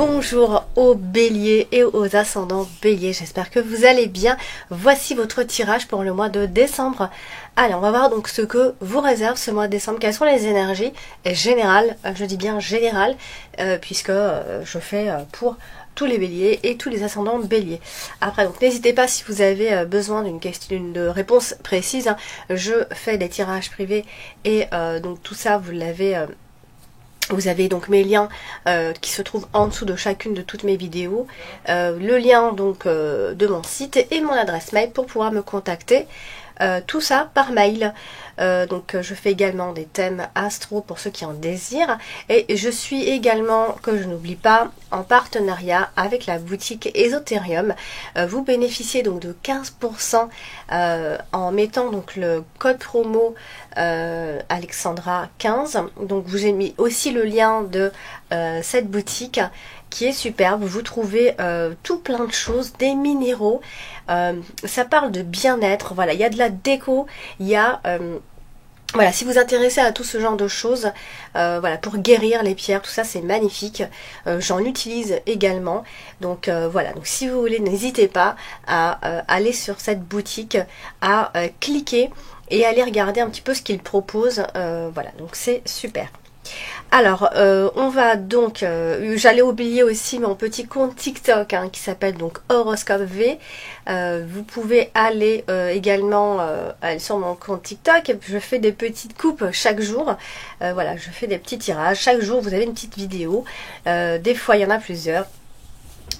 Bonjour aux béliers et aux ascendants béliers, j'espère que vous allez bien. Voici votre tirage pour le mois de décembre. Allez, on va voir donc ce que vous réserve ce mois de décembre. Quelles sont les énergies générales, je dis bien générales, puisque je fais pour tous les béliers et tous les ascendants béliers. Après, donc n'hésitez pas si vous avez besoin d'une réponse précise. Hein. Je fais des tirages privés et donc tout ça vous l'avez... Vous avez donc mes liens qui se trouvent en dessous de chacune de toutes mes vidéos, le lien donc de mon site et mon adresse mail pour pouvoir me contacter. Tout ça par mail. Donc je fais également des thèmes astro pour ceux qui en désirent. Et je suis également, que je n'oublie pas, en partenariat avec la boutique Esoterium. Vous bénéficiez donc de 15% en mettant donc le code promo Alexandra 15. Donc vous ai mis aussi le lien de cette boutique qui est superbe. Vous trouvez tout plein de choses, des minéraux. Ça parle de bien-être. Voilà, il y a de la déco, il y a voilà, si vous vous intéressez à tout ce genre de choses, voilà, pour guérir les pierres, tout ça c'est magnifique. J'en utilise également. Donc voilà, donc si vous voulez, n'hésitez pas à aller sur cette boutique, à cliquer et aller regarder un petit peu ce qu'ils proposent. Voilà, donc c'est super. Alors, on va donc, j'allais oublier aussi mon petit compte TikTok hein, qui s'appelle donc Horoscope V. Vous pouvez aller également sur mon compte TikTok. Je fais des petites coupes chaque jour. Voilà, je fais des petits tirages. Chaque jour, vous avez une petite vidéo. Des fois, il y en a plusieurs.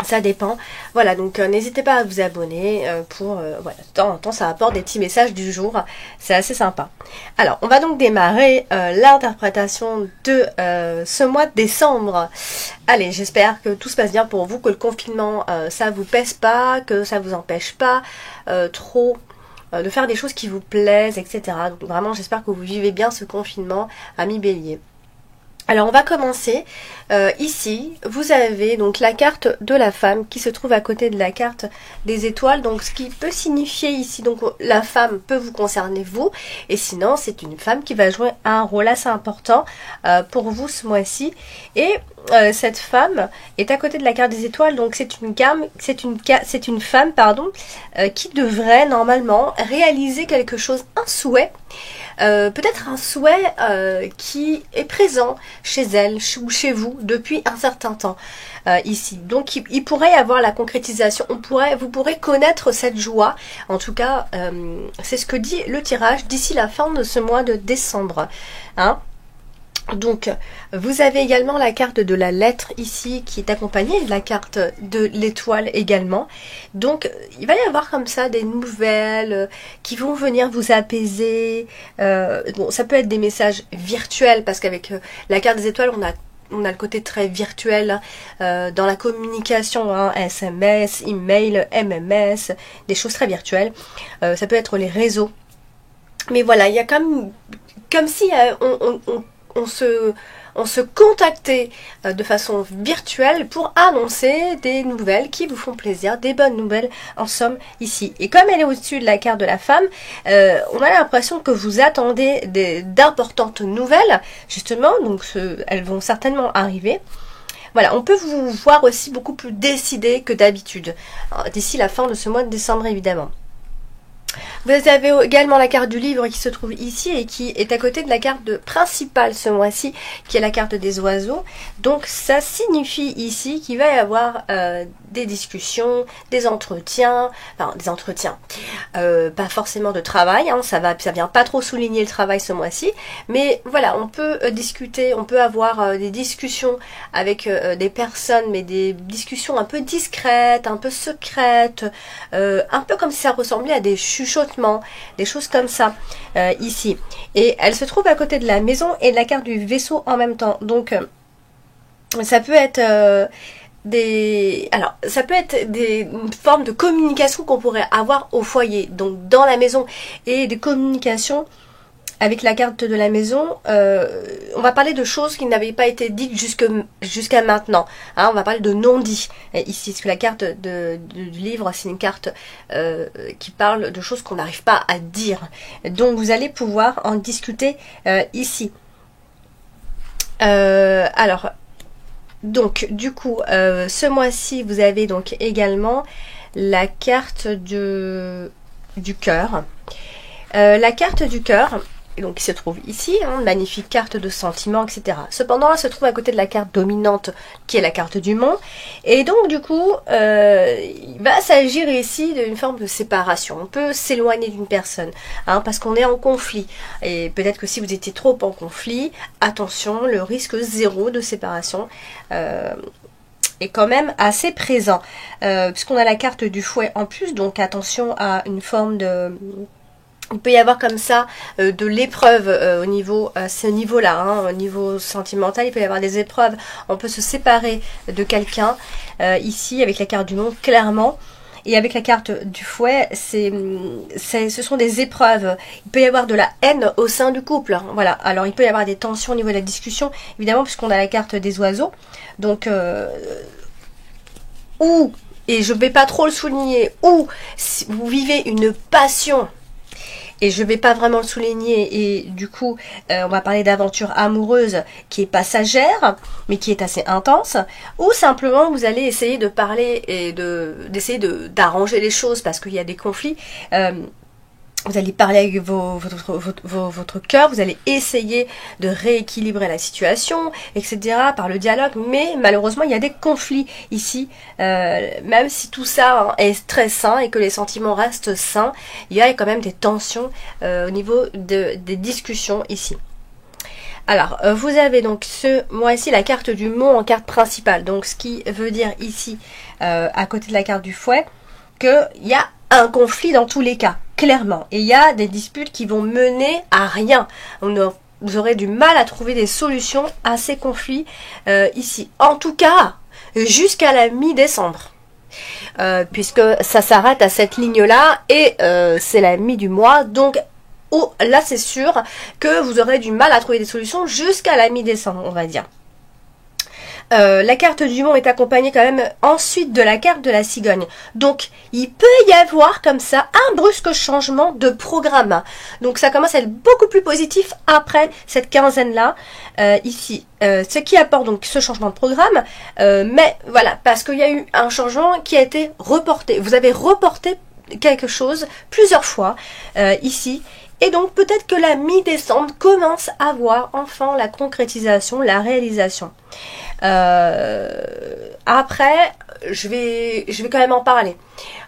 Ça dépend. Voilà, donc n'hésitez pas à vous abonner pour... voilà, de temps en temps, ça apporte des petits messages du jour. C'est assez sympa. Alors, on va donc démarrer l'interprétation de ce mois de décembre. Allez, j'espère que tout se passe bien pour vous, que le confinement, ça vous pèse pas, que ça vous empêche pas trop de faire des choses qui vous plaisent, etc. Donc vraiment, j'espère que vous vivez bien ce confinement, amis béliers. Alors on va commencer, ici vous avez donc la carte de la femme qui se trouve à côté de la carte des étoiles, donc ce qui peut signifier ici, donc la femme peut vous concerner vous, et sinon c'est une femme qui va jouer un rôle assez important pour vous ce mois-ci, et cette femme est à côté de la carte des étoiles, donc c'est une femme pardon, qui devrait normalement réaliser quelque chose, un souhait, peut-être un souhait qui est présent chez elle ou chez vous depuis un certain temps ici. Donc il pourrait y avoir la concrétisation, vous pourrez connaître cette joie. En tout cas, c'est ce que dit le tirage d'ici la fin de ce mois de décembre. Hein? Donc, vous avez également la carte de la lettre ici qui est accompagnée de la carte de l'étoile également. Donc, il va y avoir comme ça des nouvelles qui vont venir vous apaiser. Bon, ça peut être des messages virtuels parce qu'avec la carte des étoiles, on a le côté très virtuel dans la communication, hein, SMS, email, MMS, des choses très virtuelles. Ça peut être les réseaux. Mais voilà, il y a comme si on se contactait de façon virtuelle pour annoncer des nouvelles qui vous font plaisir, des bonnes nouvelles en somme ici. Et comme elle est au-dessus de la carte de la femme, on a l'impression que vous attendez d'importantes nouvelles, justement, donc elles vont certainement arriver. Voilà, on peut vous voir aussi beaucoup plus décidé que d'habitude, d'ici la fin de ce mois de décembre évidemment. Vous avez également la carte du livre qui se trouve ici et qui est à côté de la carte principale ce mois-ci, qui est la carte des oiseaux. Donc ça signifie ici qu'il va y avoir des discussions, des entretiens, enfin des entretiens, pas forcément de travail, hein, ça vient pas trop souligner le travail ce mois-ci, mais voilà, on peut discuter, on peut avoir des discussions avec des personnes, mais des discussions un peu discrètes, un peu secrètes, un peu comme si ça ressemblait à des chuchotements, des choses comme ça ici. Et elle se trouve à côté de la maison et de la carte du vaisseau en même temps. Donc ça peut être une forme de communication qu'on pourrait avoir au foyer, donc dans la maison, et des communications avec la carte de la maison. On va parler de choses qui n'avaient pas été dites jusqu'à maintenant, hein, on va parler de non-dit ici, parce que la carte du livre, c'est une carte qui parle de choses qu'on n'arrive pas à dire, donc vous allez pouvoir en discuter ici. Alors Donc du coup, ce mois-ci, vous avez donc également la carte du cœur. La carte du cœur, donc qui se trouve ici, hein, magnifique carte de sentiments, etc. Cependant, elle se trouve à côté de la carte dominante, qui est la carte du mont. Et donc, du coup, il va s'agir ici d'une forme de séparation. On peut s'éloigner d'une personne, hein, parce qu'on est en conflit. Et peut-être que si vous étiez trop en conflit, attention, le risque zéro de séparation est quand même assez présent. Puisqu'on a la carte du fouet en plus, donc attention à une forme de... Il peut y avoir comme ça de l'épreuve au niveau, à ce niveau-là, hein, au niveau sentimental, il peut y avoir des épreuves. On peut se séparer de quelqu'un ici avec la carte du monde, clairement. Et avec la carte du fouet, ce sont des épreuves. Il peut y avoir de la haine au sein du couple. Hein, voilà. Alors il peut y avoir des tensions au niveau de la discussion, évidemment, puisqu'on a la carte des oiseaux. Donc, et je ne vais pas trop le souligner, ou si vous vivez une passion. Et je ne vais pas vraiment le souligner, et du coup, on va parler d'aventure amoureuse qui est passagère, mais qui est assez intense, ou simplement vous allez essayer de parler et d'essayer d'arranger les choses parce qu'il y a des conflits. Vous allez parler avec votre cœur, vous allez essayer de rééquilibrer la situation, etc. par le dialogue, mais malheureusement il y a des conflits ici, même si tout ça est très sain et que les sentiments restent sains, il y a quand même des tensions au niveau des discussions ici. Alors, vous avez donc ce mois-ci la carte du mont en carte principale, donc ce qui veut dire ici, à côté de la carte du fouet, qu'il y a un conflit dans tous les cas, clairement. Et il y a des disputes qui vont mener à rien. Vous aurez du mal à trouver des solutions à ces conflits ici. En tout cas, jusqu'à la mi-décembre. Puisque ça s'arrête à cette ligne-là et c'est la mi du mois. Donc là, c'est sûr que vous aurez du mal à trouver des solutions jusqu'à la mi-décembre, on va dire. La carte du mont est accompagnée quand même ensuite de la carte de la cigogne. Donc, il peut y avoir comme ça un brusque changement de programme. Donc, ça commence à être beaucoup plus positif après cette quinzaine-là, ici. Ce qui apporte donc ce changement de programme. Mais voilà, parce qu'il y a eu un changement qui a été reporté. Vous avez reporté quelque chose plusieurs fois ici. Et donc peut-être que la mi-décembre commence à voir enfin la concrétisation, la réalisation. Après, je vais quand même en parler.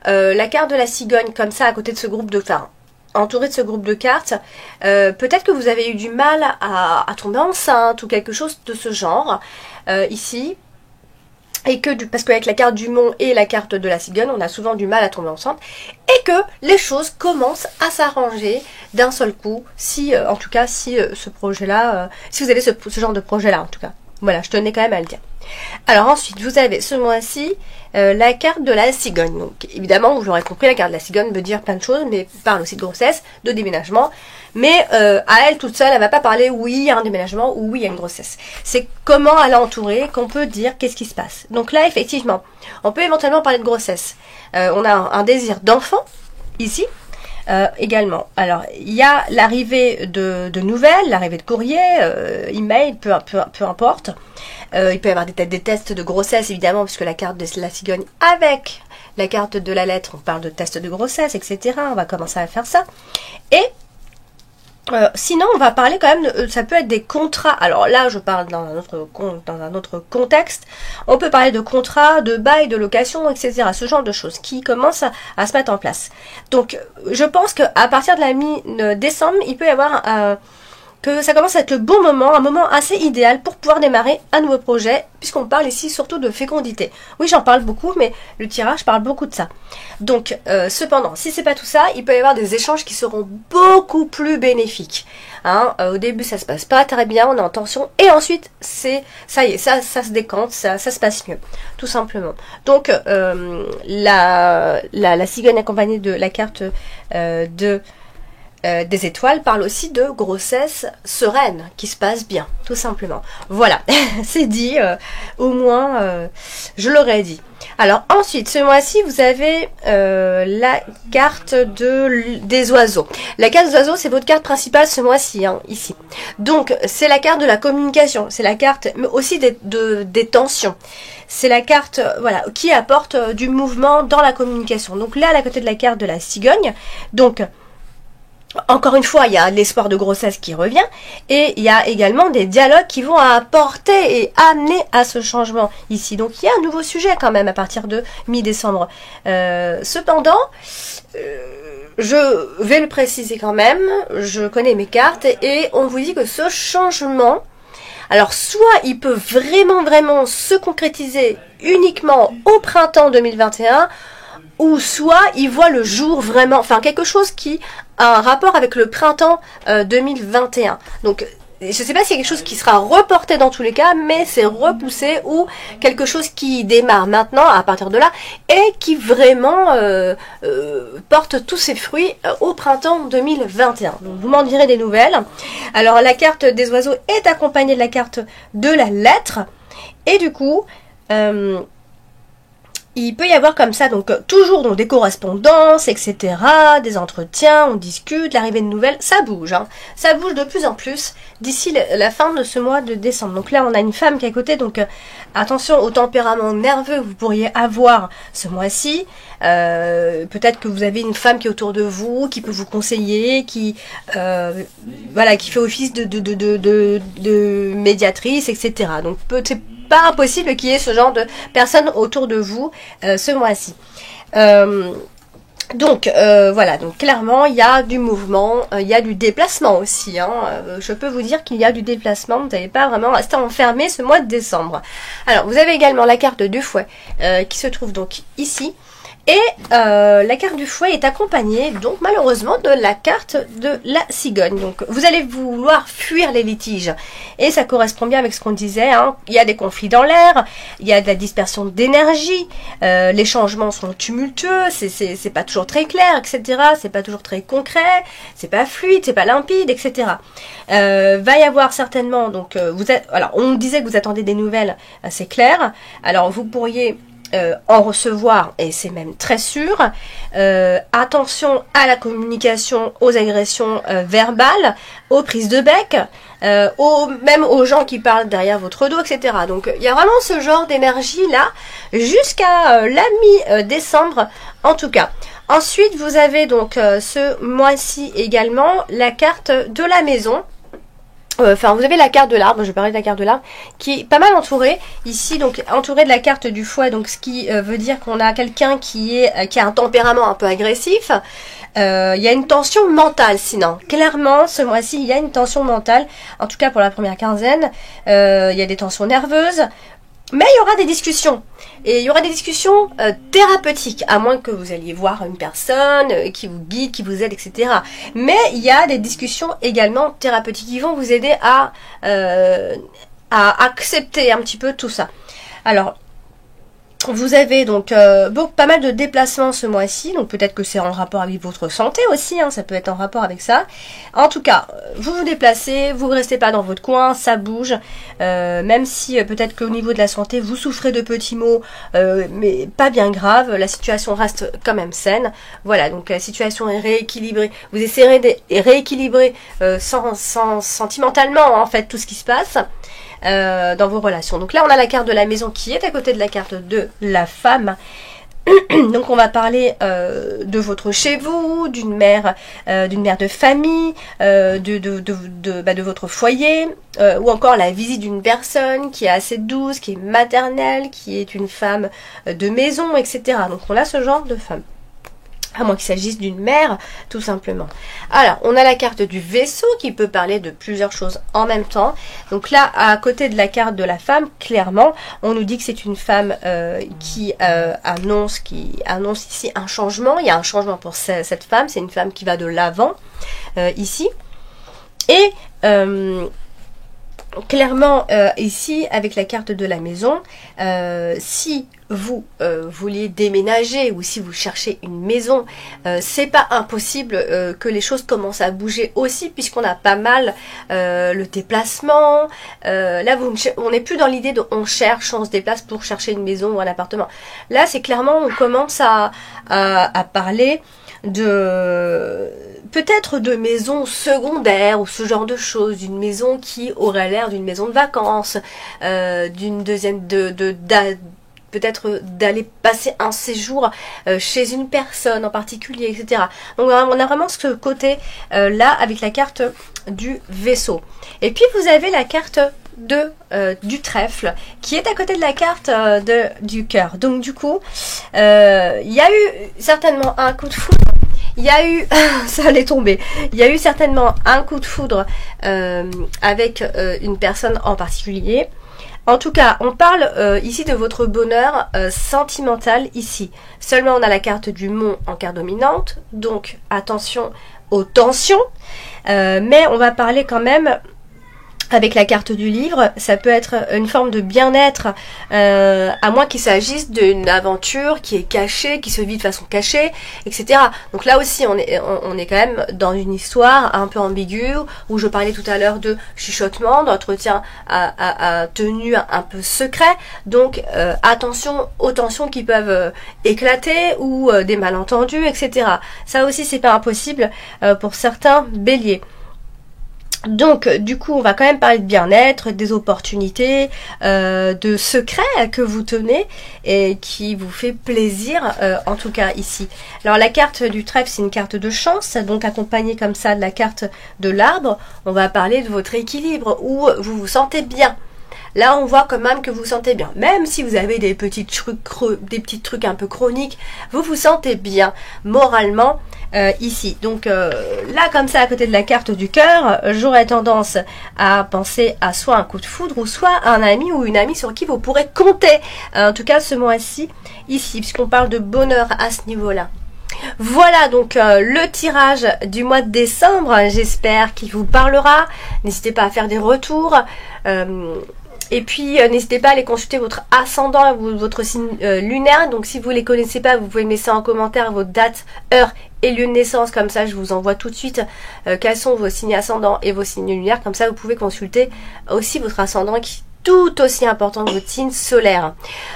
La carte de la cigogne, comme ça, à côté de ce groupe de... Enfin, entouré de ce groupe de cartes, peut-être que vous avez eu du mal à tomber enceinte ou quelque chose de ce genre, ici. Et que parce qu'avec la carte du mont et la carte de la cigogne, on a souvent du mal à tomber enceinte, et que les choses commencent à s'arranger d'un seul coup, si en tout cas si ce projet-là, si vous avez ce genre de projet-là en tout cas. Voilà, je tenais quand même à le dire. Alors ensuite, vous avez ce mois-ci la carte de la cigogne. Donc évidemment, vous l'aurez compris, la carte de la cigogne veut dire plein de choses, mais parle aussi de grossesse, de déménagement. Mais à elle toute seule, elle va pas parler oui, il y a un déménagement ou oui, il y a une grossesse. C'est comment elle est entourée qu'on peut dire qu'est-ce qui se passe. Donc là, effectivement, on peut éventuellement parler de grossesse. On a un désir d'enfant ici. Également. Alors, il y a l'arrivée de nouvelles, l'arrivée de courrier, email, peu importe. Il peut y avoir des tests de grossesse, évidemment, puisque la carte de la cigogne avec la carte de la lettre, on parle de tests de grossesse, etc. On va commencer à faire ça. Et sinon, on va parler quand même, ça peut être des contrats. Alors là, je parle dans un autre contexte. On peut parler de contrats, de bail, de location, etc. Ce genre de choses qui commencent à se mettre en place. Donc, je pense qu'à partir de la mi-décembre, il peut y avoir que ça commence à être le bon moment, un moment assez idéal pour pouvoir démarrer un nouveau projet, puisqu'on parle ici surtout de fécondité. Oui, j'en parle beaucoup, mais le tirage parle beaucoup de ça. Donc, cependant, si c'est pas tout ça, il peut y avoir des échanges qui seront beaucoup plus bénéfiques. Hein, au début, ça se passe pas très bien, on est en tension, et ensuite, ça y est, ça se décante, ça se passe mieux, tout simplement. Donc, la cigogne accompagnée de la carte de des étoiles parle aussi de grossesse sereine, qui se passe bien, tout simplement. Voilà, c'est dit, au moins, je l'aurais dit. Alors ensuite, ce mois-ci, vous avez la carte des oiseaux. La carte des oiseaux, c'est votre carte principale ce mois-ci, hein, ici. Donc, c'est la carte de la communication, c'est la carte mais aussi des tensions. C'est la carte voilà, qui apporte du mouvement dans la communication. Donc là, à côté de la carte de la cigogne, donc... Encore une fois, il y a l'espoir de grossesse qui revient et il y a également des dialogues qui vont apporter et amener à ce changement ici. Donc il y a un nouveau sujet quand même à partir de mi-décembre. Cependant, je vais le préciser quand même, je connais mes cartes et on vous dit que ce changement, alors soit il peut vraiment se concrétiser uniquement au printemps 2021, ou soit il voit le jour vraiment, enfin quelque chose qui a un rapport avec le printemps 2021. Donc je ne sais pas s'il y a quelque chose qui sera reporté dans tous les cas, mais c'est repoussé ou quelque chose qui démarre maintenant à partir de là et qui vraiment porte tous ses fruits au printemps 2021. Donc vous m'en direz des nouvelles. Alors la carte des oiseaux est accompagnée de la carte de la lettre et du coup... il peut y avoir comme ça, donc toujours donc, des correspondances, etc., des entretiens, on discute, l'arrivée de nouvelles, ça bouge, hein. Ça bouge de plus en plus d'ici la fin de ce mois de décembre. Donc là, on a une femme qui est à côté, donc attention au tempérament nerveux que vous pourriez avoir ce mois-ci. Peut-être que vous avez une femme qui est autour de vous, qui peut vous conseiller, qui voilà, qui fait office de médiatrice, etc. Donc c'est pas impossible qu'il y ait ce genre de personnes autour de vous ce mois-ci. Donc voilà, donc clairement il y a du mouvement, il y a du déplacement aussi, hein. Je peux vous dire qu'il y a du déplacement, vous n'allez pas vraiment rester enfermé ce mois de décembre. Alors vous avez également la carte du fouet qui se trouve donc ici. Et la carte du fouet est accompagnée donc malheureusement de la carte de la cigogne. Donc vous allez vouloir fuir les litiges. Et ça correspond bien avec ce qu'on disait, hein. Il y a des conflits dans l'air, il y a de la dispersion d'énergie, les changements sont tumultueux, c'est pas toujours très clair, etc. C'est pas toujours très concret, c'est pas fluide, c'est pas limpide, etc. Va y avoir certainement, donc alors on disait que vous attendez des nouvelles, c'est clair. Alors vous pourriez en recevoir, et c'est même très sûr. Attention à la communication, aux agressions verbales, aux prises de bec, même aux gens qui parlent derrière votre dos, etc. Donc il y a vraiment ce genre d'énergie là jusqu'à la mi-décembre en tout cas. Ensuite vous avez donc ce mois-ci également la carte de la maison. Enfin, vous avez la carte de l'arbre, je vais parler de la carte de l'arbre, qui est pas mal entourée, ici, donc entourée de la carte du fouet, donc ce qui veut dire qu'on a quelqu'un qui a un tempérament un peu agressif. Il y a une tension mentale, sinon. Clairement, ce mois-ci, il y a une tension mentale, en tout cas pour la première quinzaine. Il y a des tensions nerveuses. Mais il y aura des discussions. Et il y aura des discussions thérapeutiques, à moins que vous alliez voir une personne qui vous guide, qui vous aide, etc. Mais il y a des discussions également thérapeutiques qui vont vous aider à accepter un petit peu tout ça. Alors, vous avez donc pas mal de déplacements ce mois-ci, donc peut-être que c'est en rapport avec votre santé aussi, hein, ça peut être en rapport avec ça. En tout cas, vous vous déplacez, vous ne restez pas dans votre coin, ça bouge, même si peut-être qu'au niveau de la santé, vous souffrez de petits maux, mais pas bien grave, la situation reste quand même saine. Voilà, donc la situation est rééquilibrée, vous essayerez de rééquilibrer sentimentalement en fait tout ce qui se passe. Dans vos relations. Donc là on a la carte de la maison qui est à côté de la carte de la femme. Donc on va parler de votre chez vous, d'une mère de famille, de votre foyer, ou encore la visite d'une personne qui est assez douce, qui est maternelle, qui est une femme de maison, etc. Donc on a ce genre de femme. À moins qu'il s'agisse d'une mère, tout simplement. Alors, on a la carte du vaisseau qui peut parler de plusieurs choses en même temps. Donc là, à côté de la carte de la femme, clairement, on nous dit que c'est une femme qui annonce ici un changement. Il y a un changement pour cette femme. C'est une femme qui va de l'avant, ici. Et... clairement, ici, avec la carte de la maison, si vous vouliez déménager ou si vous cherchez une maison, c'est pas impossible que les choses commencent à bouger aussi, puisqu'on a pas mal le déplacement. Là, on n'est plus dans l'idée de on cherche, on se déplace pour chercher une maison ou un appartement. Là, c'est clairement, on commence à parler de peut-être de maisons secondaires ou ce genre de choses, d'une maison qui aurait l'air d'une maison de vacances, d'une deuxième peut-être d'aller passer un séjour chez une personne en particulier, etc. Donc on a vraiment ce côté là avec la carte du vaisseau. Et puis vous avez la carte du trèfle qui est à côté de la carte du cœur. Donc du coup, il y a eu certainement un coup de foudre. Il y a eu, ça allait tomber, il y a eu certainement un coup de foudre avec une personne en particulier. En tout cas, on parle ici de votre bonheur sentimental ici. Seulement, on a la carte du mont en carte dominante, donc attention aux tensions. Mais on va parler quand même avec la carte du livre, ça peut être une forme de bien-être, à moins qu'il s'agisse d'une aventure qui est cachée, qui se vit de façon cachée, etc. Donc là aussi, on est quand même dans une histoire un peu ambiguë, où je parlais tout à l'heure de chuchotement, d'entretien à tenue un peu secret. Donc attention aux tensions qui peuvent éclater, ou des malentendus, etc. Ça aussi, c'est pas impossible pour certains béliers. Donc, du coup, on va quand même parler de bien-être, des opportunités, de secrets que vous tenez et qui vous fait plaisir, en tout cas ici. Alors, la carte du trèfle, c'est une carte de chance, donc accompagnée comme ça de la carte de l'arbre. On va parler de votre équilibre, où vous vous sentez bien. Là, on voit quand même que vous vous sentez bien. Même si vous avez des petits trucs un peu chroniques, vous vous sentez bien moralement ici. Donc là, comme ça, à côté de la carte du cœur, j'aurais tendance à penser à soit un coup de foudre, ou soit un ami ou une amie sur qui vous pourrez compter. En tout cas, ce mois-ci, ici, puisqu'on parle de bonheur à ce niveau-là. Voilà donc le tirage du mois de décembre. J'espère qu'il vous parlera. N'hésitez pas à faire des retours. Et puis, n'hésitez pas à aller consulter votre ascendant et votre signe lunaire. Donc, si vous ne les connaissez pas, vous pouvez me laisser en commentaire votre date, heure et lieu de naissance. Comme ça, je vous envoie tout de suite quels sont vos signes ascendants et vos signes lunaires. Comme ça, vous pouvez consulter aussi votre ascendant qui est tout aussi important que votre signe solaire.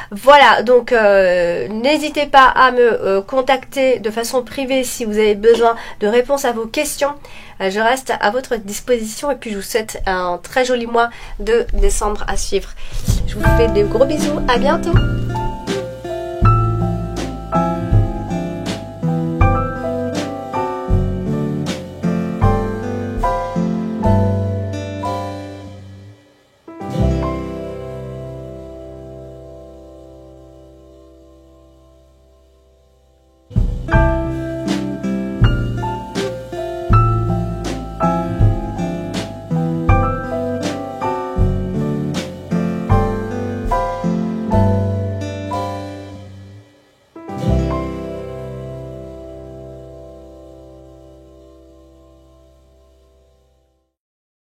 Voilà, donc n'hésitez pas à me contacter de façon privée si vous avez besoin de réponses à vos questions. Je reste à votre disposition et puis je vous souhaite un très joli mois de décembre à suivre. Je vous fais de gros bisous, à bientôt.